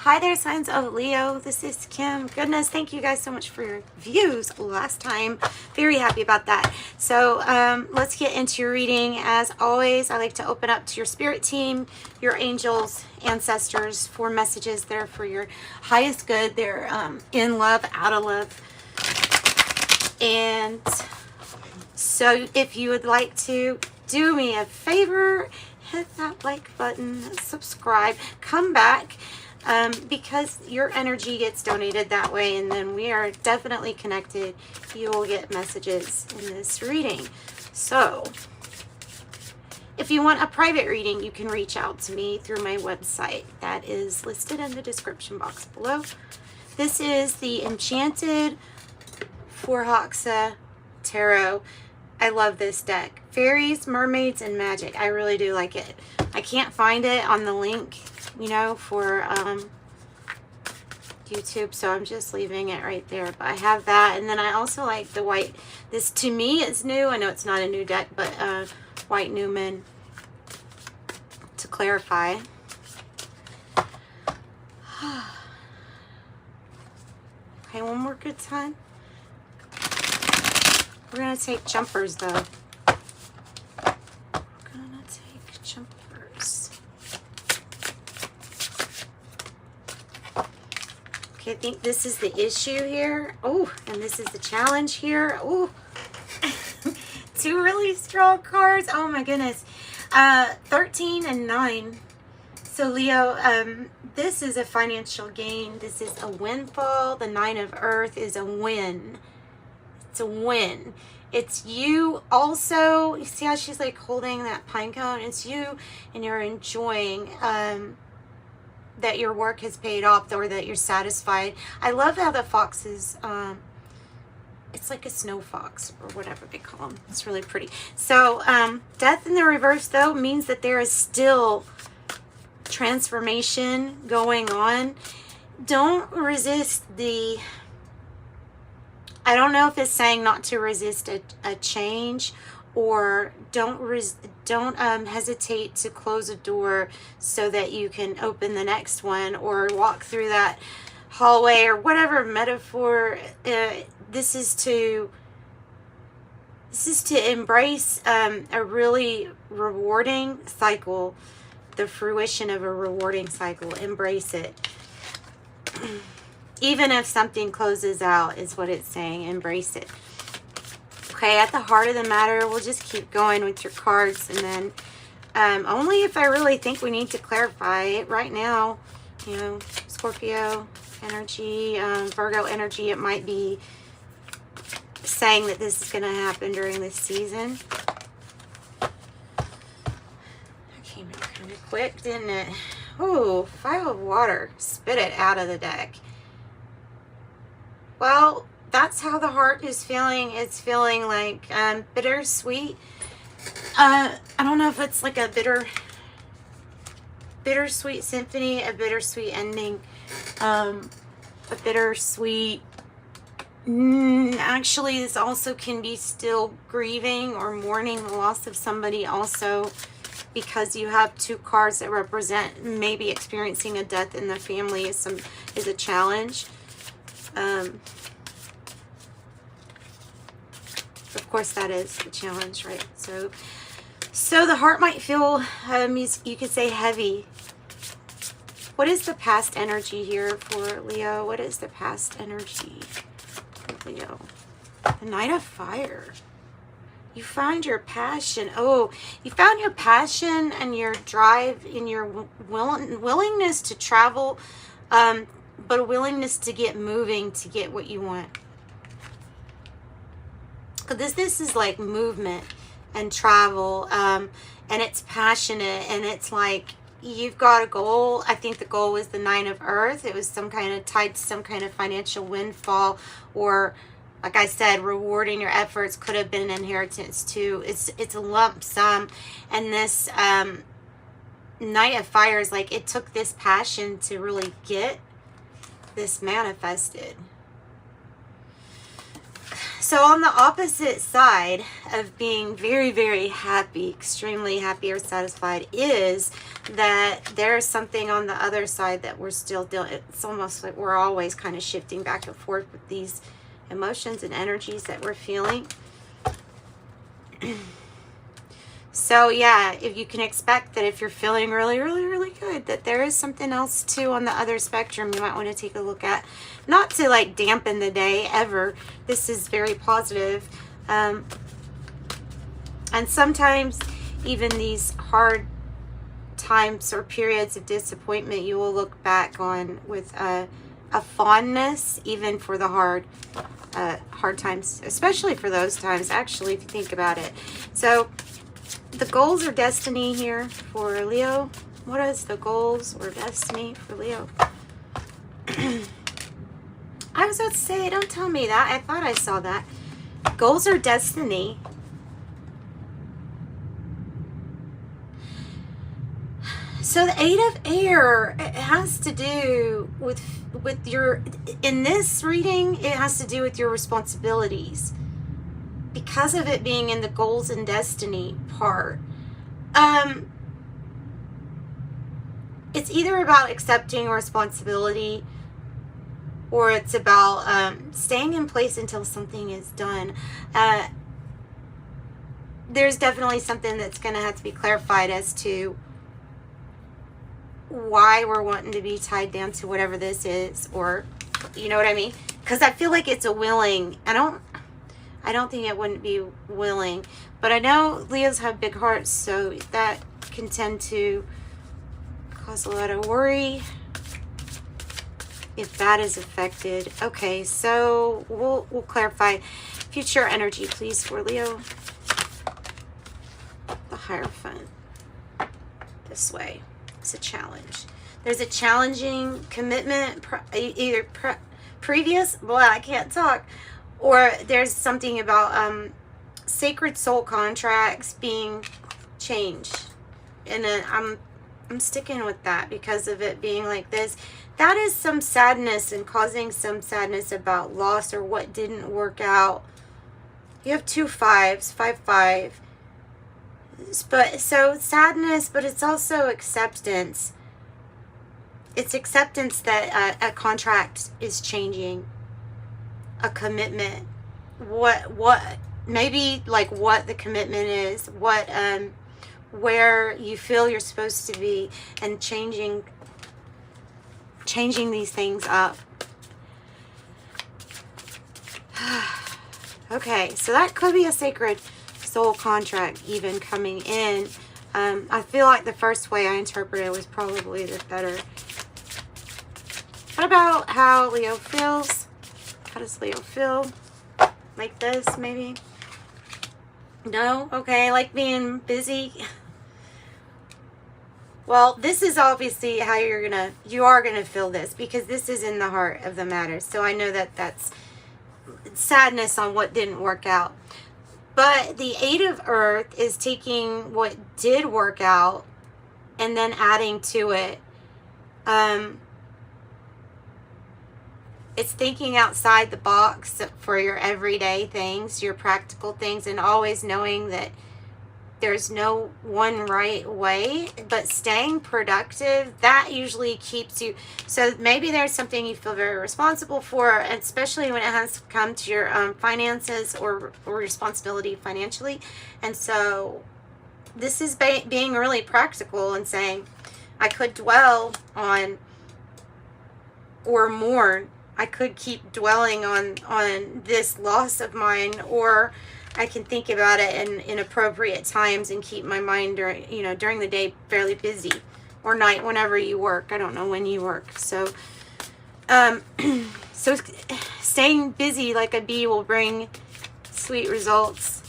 Hi there, signs of Leo. This is Kim. Goodness, thank you guys so much for your views last time. Very happy about that. So let's get into your reading. As always, I like to open up to your spirit team, your angels, ancestors for messages there for your highest good. They're in love, out of love. And so if you would like to do me a favor, hit that like button, subscribe, come back. Because your energy gets donated that way, and then we are definitely connected. You will get messages in this reading. So if you want a private reading, you can reach out to me through my website. That is listed in the description box below. This is the Enchanted Forhoxa Tarot. I love this deck. Fairies, mermaids, and magic. I really do like it. I can't find it on the link, you know, for YouTube, so I'm just leaving it right there. But I have that, and then I also like the white. This to me is new. I know it's not a new deck, but White Newman to clarify. Okay, one more good time. We're gonna take jumpers though. I think this is the issue here. Oh, and this is the challenge here. Oh, two really strong cards. Oh my goodness. 13 and 9. So Leo, this is a financial gain. This is a windfall. The 9 of Earth is a win. It's a win. It's you also. You see how she's like holding that pine cone? It's you, and you're enjoying that your work has paid off, or that you're satisfied. I love how the foxes, it's like a snow fox or whatever they call them. It's really pretty. So death in the reverse though means that there is still transformation going on. Don't resist the, I don't know if it's saying not to resist a change, or don't hesitate to close a door so that you can open the next one, or walk through that hallway, or whatever metaphor. This is to embrace a really rewarding cycle, the fruition of a rewarding cycle. Embrace it. Even if something closes out is what it's saying. Embrace it. Okay, at the heart of the matter, we'll just keep going with your cards, and then only if I really think we need to clarify it right now. You know, Scorpio energy, Virgo energy, it might be saying that this is going to happen during this season. That came out kind of quick, didn't it? Oh, 5 of water. Spit it out of the deck. Well, that's how the heart is feeling. It's feeling like bittersweet. I don't know if it's like a bittersweet symphony, a bittersweet ending, a bittersweet. Actually, this also can be still grieving or mourning the loss of somebody also, because you have 2 cards that represent maybe experiencing a death in the family is a challenge. Of course, that is the challenge, right? So the heart might feel, you could say, heavy. What is the past energy here for Leo? What is the past energy for Leo? The Knight of Fire. You found your passion. Oh, you found your passion and your drive and your willingness to travel, but a willingness to get moving to get what you want. This is like movement and travel, and it's passionate, and it's like you've got a goal. I think the goal was the 9 of Earth. It was some kind of tied to some kind of financial windfall, or like I said, rewarding your efforts. Could have been an inheritance too. It's a lump sum, and this Knight of Fire is like it took this passion to really get this manifested. So on the opposite side of being very, very happy, extremely happy or satisfied, is that there's something on the other side that we're still dealing. It's almost like we're always kind of shifting back and forth with these emotions and energies that we're feeling. So yeah, if you can expect that if you're feeling really, really, really good, that there is something else too on the other spectrum you might want to take a look at. Not to like dampen the day ever. This is very positive. And sometimes even these hard times or periods of disappointment, you will look back on with a fondness, even for the hard times, especially for those times, actually, if you think about it. So the goals or destiny here for Leo. What is the goals or destiny for Leo? I was about to say, don't tell me that. I thought I saw that. Goals or destiny. So the Eight of Air, it has to do with your, in this reading, it has to do with your responsibilities. Because of it being in the goals and destiny part. It's either about accepting responsibility, or it's about staying in place until something is done. There's definitely something that's going to have to be clarified as to why we're wanting to be tied down to whatever this is, or you know what I mean? Because I feel like it's a willing. I don't think it wouldn't be willing, but I know Leos have big hearts, so that can tend to cause a lot of worry if that is affected. Okay, so we'll clarify. Future energy, please, for Leo. The Hierophant. This way. It's a challenge. There's a challenging commitment, either previous, well, I can't talk, or there's something about sacred soul contracts being changed. And then I'm sticking with that because of it being like this. That is some sadness and causing some sadness about loss or what didn't work out. You have 2 5s, 5 5. But so sadness, but it's also acceptance. It's acceptance that a contract is changing. A commitment, what maybe like what the commitment is, what where you feel you're supposed to be, and changing these things up. Okay, so that could be a sacred soul contract even coming in. I feel like the first way I interpreted it was probably the better. What about how Leo feels? How does Leo feel? Like this, maybe? No? Okay, like being busy. Well, this is obviously how you are gonna feel this, because this is in the heart of the matter. So I know that that's sadness on what didn't work out. But the Eight of Earth is taking what did work out and then adding to it. It's thinking outside the box for your everyday things, your practical things, and always knowing that there's no one right way, but staying productive, that usually keeps you. So maybe there's something you feel very responsible for, especially when it has come to your finances or responsibility financially. And so this is being really practical and saying, I could dwell on or mourn. I could keep dwelling on this loss of mine, or I can think about it in appropriate times and keep my mind during the day fairly busy, or night whenever you work. I don't know when you work. So so staying busy like a bee will bring sweet results.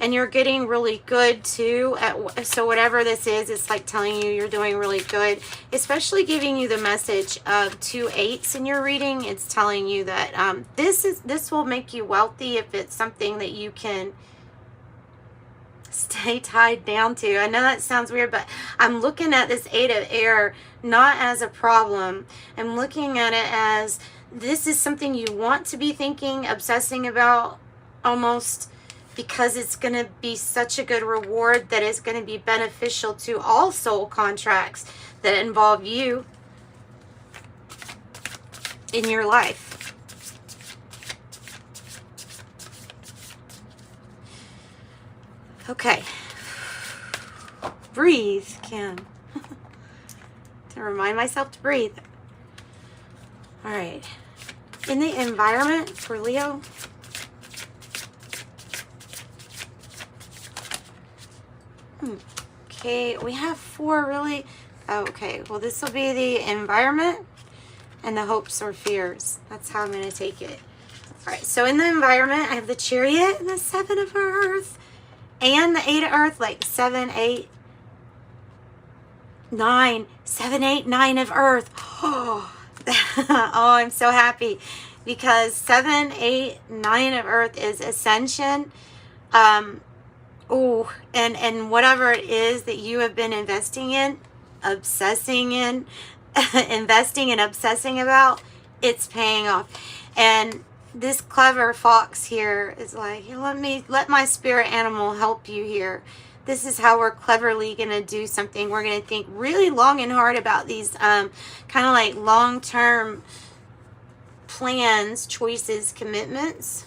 And you're getting really good too. So whatever this is, it's like telling you you're doing really good. Especially giving you the message of 2 8s in your reading. It's telling you that this will make you wealthy if it's something that you can stay tied down to. I know that sounds weird, but I'm looking at this 8 of Air not as a problem. I'm looking at it as This is something you want to be thinking, obsessing about, almost, because it's going to be such a good reward that is going to be beneficial to all soul contracts that involve you in your life. Okay. Breathe, Kim. To remind myself to breathe. All right. In the environment for Leo, okay, we have 4 really. Okay, well, this will be the environment and the hopes or fears. That's how I'm going to take it. All right, so in the environment, I have the Chariot and the 7 of Earth and the 8 of Earth, like 7, 8, 9, 7, 8, 9 of Earth. Oh, oh, I'm so happy because 7, 8, 9 of Earth is ascension. Oh, and whatever it is that you have been investing in, obsessing in, investing and obsessing about, it's paying off. And this clever fox here is like, let my spirit animal help you here. This is how we're cleverly going to do something. We're going to think really long and hard about these kind of like long-term plans, choices, commitments.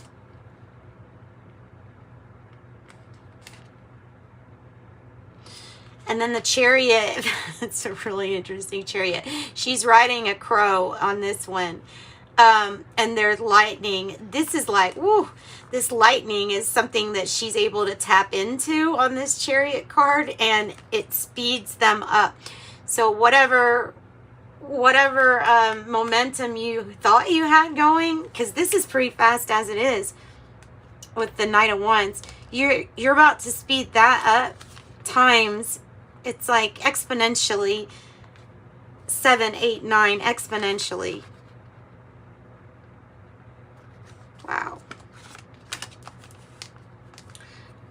And then the Chariot, it's a really interesting Chariot. She's riding a crow on this one. And there's lightning. This is like, woo, this lightning is something that she's able to tap into on this Chariot card, and it speeds them up. So whatever momentum you thought you had going, because this is pretty fast as it is with the Knight of Wands, you're about to speed that up times. It's like exponentially, 7, 8, 9, exponentially. Wow.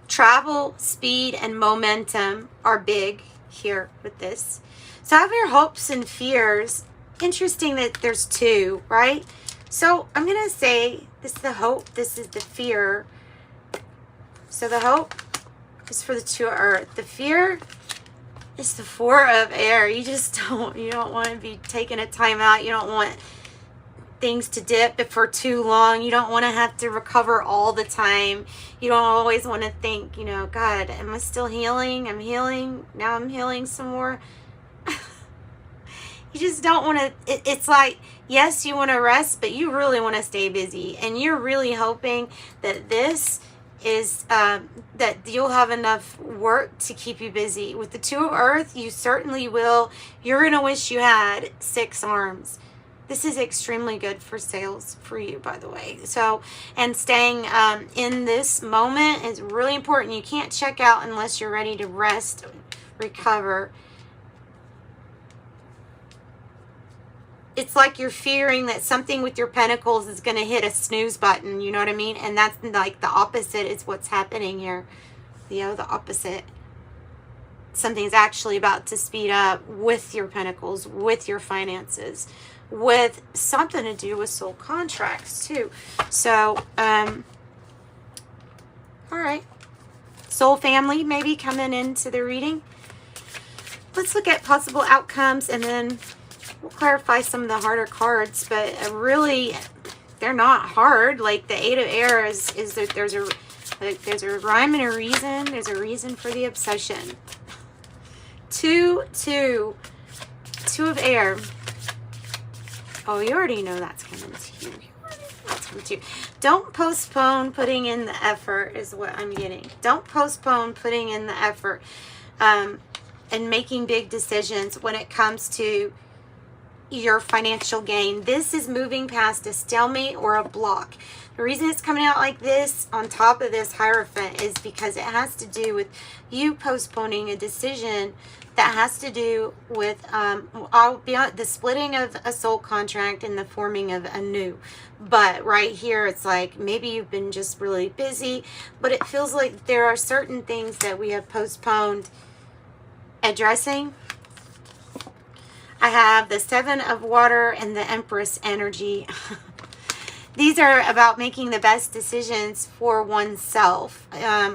Travel, speed, and momentum are big here with this. So have your hopes and fears. Interesting that there's 2, right? So I'm going to say this is the hope, this is the fear. So the hope is for the 2 of Earth. The fear is the 4 of Air. You don't want to be taking a time out. You don't want things to dip for too long. You don't want to have to recover all the time. You don't always want to think, God, am I still healing? I'm healing. Now I'm healing some more. You just don't want to. It's like, yes, you want to rest, but you really want to stay busy. And you're really hoping that this is that you'll have enough work to keep you busy. With the 2 of Earth, you certainly will. You're going to wish you had 6 arms. This is extremely good for sales for you, by the way. So, and staying in this moment is really important. You can't check out unless you're ready to rest, recover. It's like you're fearing that something with your pentacles is going to hit a snooze button. You know what I mean? And that's like the opposite is what's happening here. The opposite. Something's actually about to speed up with your pentacles, with your finances, with something to do with soul contracts too. So, all right. Soul family maybe coming into the reading. Let's look at possible outcomes and then we'll clarify some of the harder cards, but really they're not hard. Like the 8 of Air is that there's a rhyme and a reason. There's a reason for the obsession. 2 of Air. Oh, you already know that's coming to you. That's coming to you. Don't postpone putting in the effort is what I'm getting. Don't postpone putting in the effort and making big decisions when it comes to your financial gain. This is moving past a stalemate or a block. The reason it's coming out like this on top of this Hierophant is because it has to do with you postponing a decision that has to do with the splitting of a soul contract and the forming of a new. But right here, it's like maybe you've been just really busy, but it feels like there are certain things that we have postponed addressing. I have the Seven of Water and the Empress energy. These are about making the best decisions for oneself.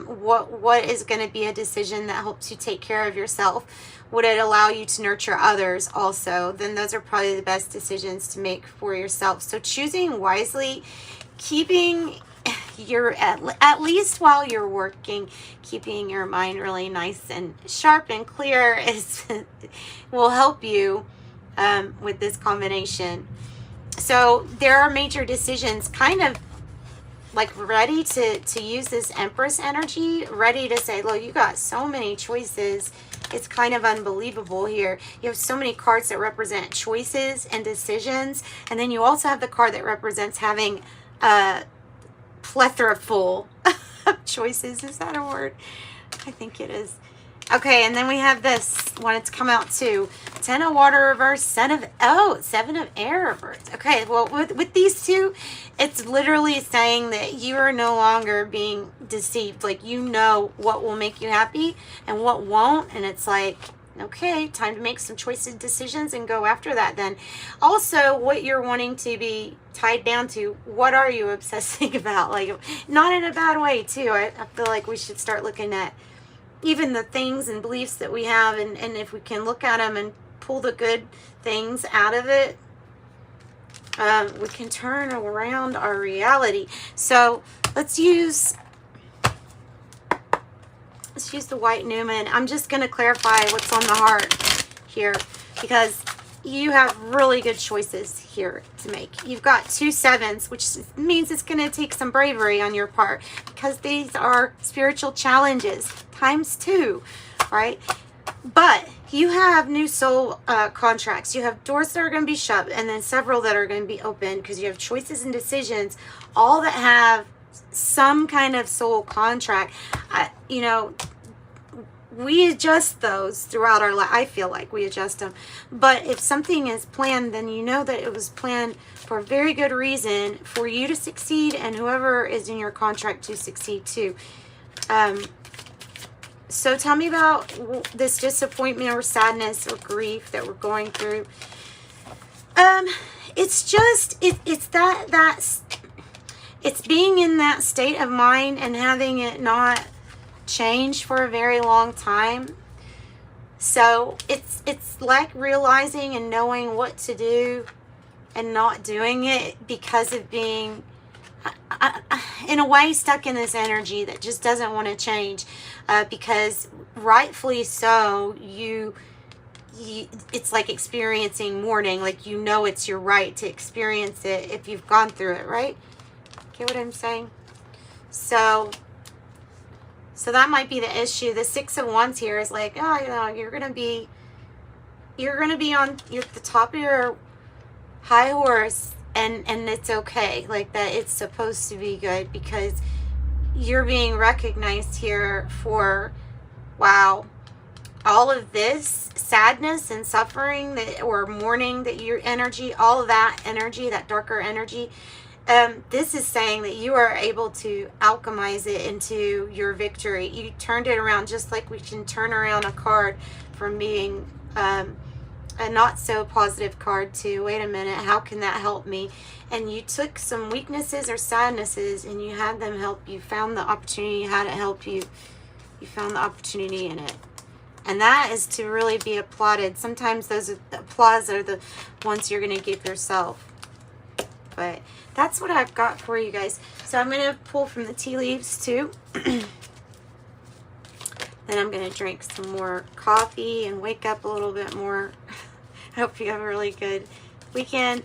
What is going to be a decision that helps you take care of yourself? Would it allow you to nurture others also? Then those are probably the best decisions to make for yourself. So choosing wisely, keeping your, at least while you're working, keeping your mind really nice and sharp and clear will help you with this combination. So there are major decisions kind of like ready to use this Empress energy, ready to say, look, you got so many choices. It's kind of unbelievable here. You have so many cards that represent choices and decisions. And then you also have the card that represents having a plethora full of choices. Is that a word? I think it is. Okay, and then we have this one. It's come out too. 10 of Water reverse, 7 of Air reverse. Okay, well, with these two, it's literally saying that you are no longer being deceived. Like, you know what will make you happy and what won't. And it's like, okay, time to make some choices, decisions, and go after that then. Also, what you're wanting to be tied down to, what are you obsessing about? Like, not in a bad way, too. I feel like we should start looking at even the things and beliefs that we have, and if we can look at them and pull the good things out of it, we can turn around our reality. So let's use the White Newman. I'm just going to clarify what's on the heart here, because you have really good choices here to make. You've got 2 sevens, which means it's going to take some bravery on your part, because these are spiritual challenges times 2, right? But you have new soul contracts. You have doors that are going to be shut, and then several that are going to be open, because you have choices and decisions, all that have some kind of soul contract. You know, we adjust those throughout our life. I feel like we adjust them. But if something is planned, then you know that it was planned for a very good reason for you to succeed and whoever is in your contract to succeed too. So tell me about this disappointment or sadness or grief that we're going through. It's just, it's it's being in that state of mind and having it not change for a very long time. So it's like realizing and knowing what to do and not doing it because of being in a way stuck in this energy that just doesn't want to change, because rightfully so, it's like experiencing mourning. Like, you know, it's your right to experience it if you've gone through it, right? Get what I'm saying? So that might be the issue. The 6 of Wands here is like, oh, you know, you're gonna be on the top of your high horse, and it's okay. Like, that it's supposed to be good, because you're being recognized here for, wow, all of this sadness and suffering that, or mourning, that your energy, all of that energy, that darker energy. This is saying that you are able to alchemize it into your victory. You turned it around, just like we can turn around a card from being a not so positive card to, wait a minute, how can that help me? And you took some weaknesses or sadnesses and you had them help you. Found the opportunity, you had it help you. You found the opportunity in it. And that is to really be applauded. Sometimes those applause are the ones you're going to give yourself. But that's what I've got for you guys. So I'm going to pull from the tea leaves too. Then I'm going to drink some more coffee and wake up a little bit more. I hope you have a really good weekend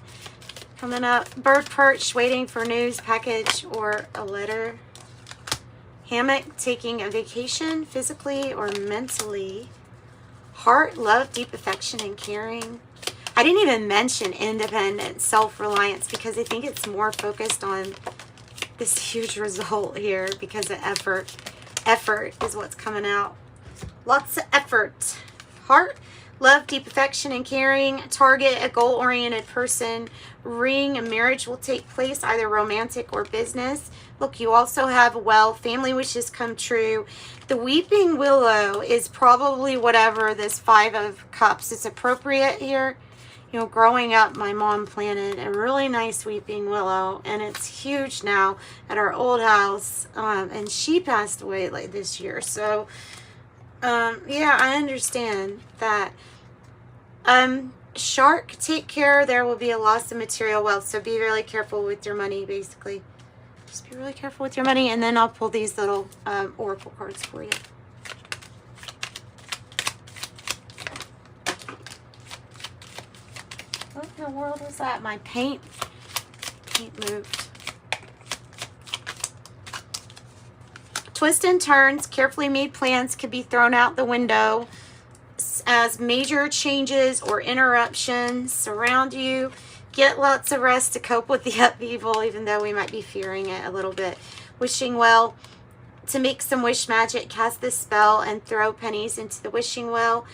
coming up. Bird perch, waiting for news, package, or a letter. Hammock, taking a vacation, physically or mentally. Heart, love, deep affection, and caring. I didn't even mention independence, self-reliance, because I think it's more focused on this huge result here because of effort. Effort is what's coming out. Lots of effort. Heart, love, deep affection, and caring. Target, a goal-oriented person. Ring, a marriage will take place, either romantic or business. Look, you also have, well, family wishes come true. The weeping willow is probably whatever this 5 of cups is appropriate here. You know, growing up, my mom planted a really nice weeping willow, and it's huge now at our old house, and she passed away like this year. So, yeah, I understand that. Shark, take care. There will be a loss of material wealth, so be really careful with your money, basically. Just be really careful with your money, and then I'll pull these little oracle cards for you. What in the world was that? My paint moved. Twists and turns, carefully made plans could be thrown out the window as major changes or interruptions surround you. Get lots of rest to cope with the upheaval, even though we might be fearing it a little bit. Wishing well. To make some wish magic, cast this spell and throw pennies into the wishing well.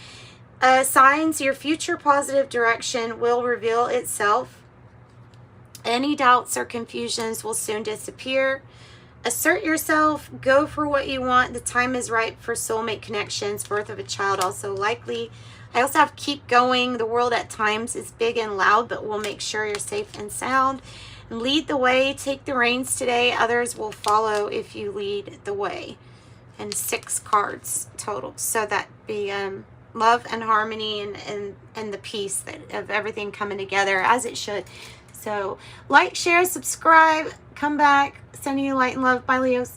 Signs, your future positive direction will reveal itself. Any doubts or confusions will soon disappear. Assert yourself. Go for what you want. The time is ripe for soulmate connections. Birth of a child also likely. I also have keep going. The world at times is big and loud, but we'll make sure you're safe and sound. Lead the way. Take the reins today. Others will follow if you lead the way. And 6 cards total. So that be love and harmony and the peace of everything coming together as it should. So like, share, subscribe, come back. Sending you light and love. Bye, Leos.